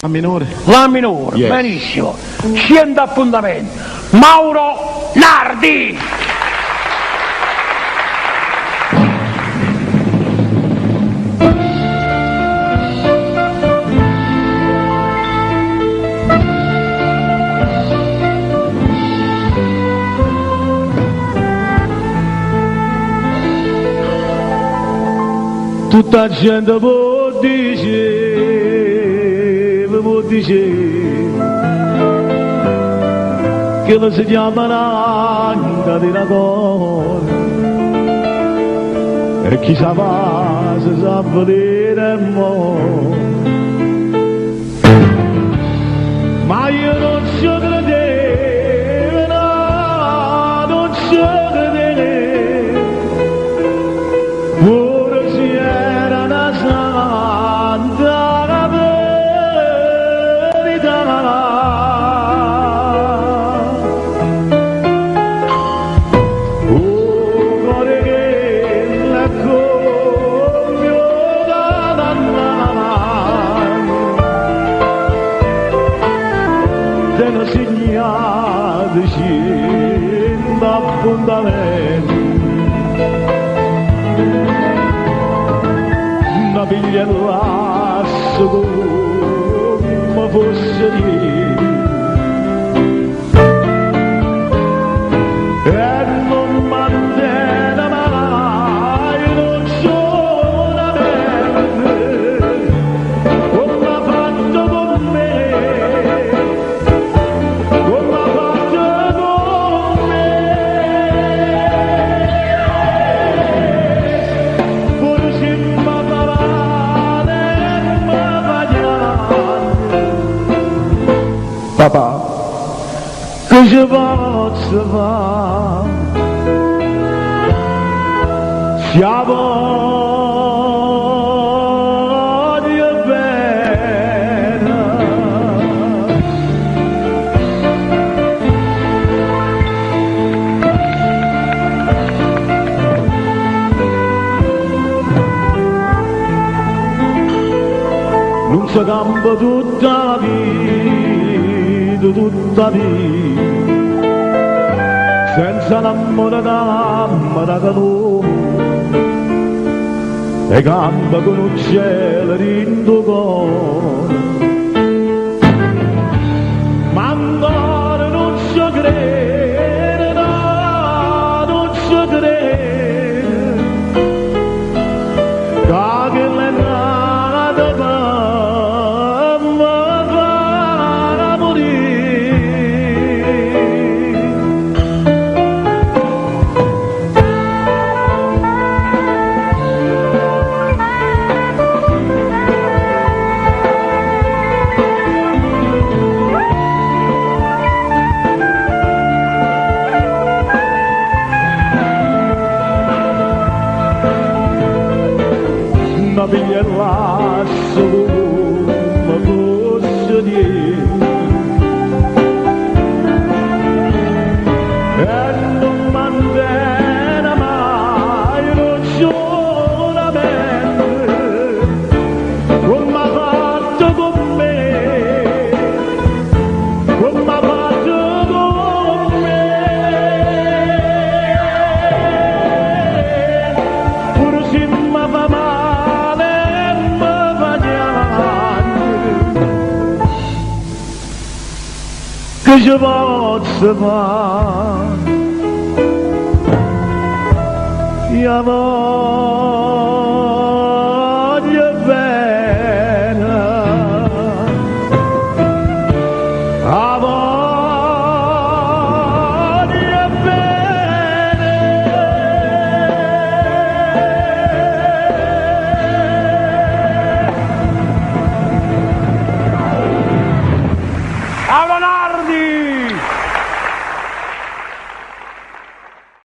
La minore? La minore, Yes. benissimo. Scende appuntamento. Mauro Nardi! Tutta gente può dire che lo si chiama l'anca di Natale e chi sa va se sa vedere mo. Ma io non ci credevo, no, non ci credevo. Ora si era una santa verità. Oh, cuore che la coglio da mano, te ne segnateci d'appuntamento. Una piglia lasso come fosse di e non mantiene mai non solamente come ha fatto con me, come ha fatto con me. Pur se papà, che ci posso fare? Siamo voglio bene. Non si cambia tutta la tutta vita senza l'amore d'amore che tu e cambia con un cielo rindo cuore, ma ancora non ci credo, no, non ci credo che le nate una piglia lasso come fosse di e non mantiene mai non solamente come ha fatto con me, come ha fatto con me. Pur se mi fa male che ci posso fare? Io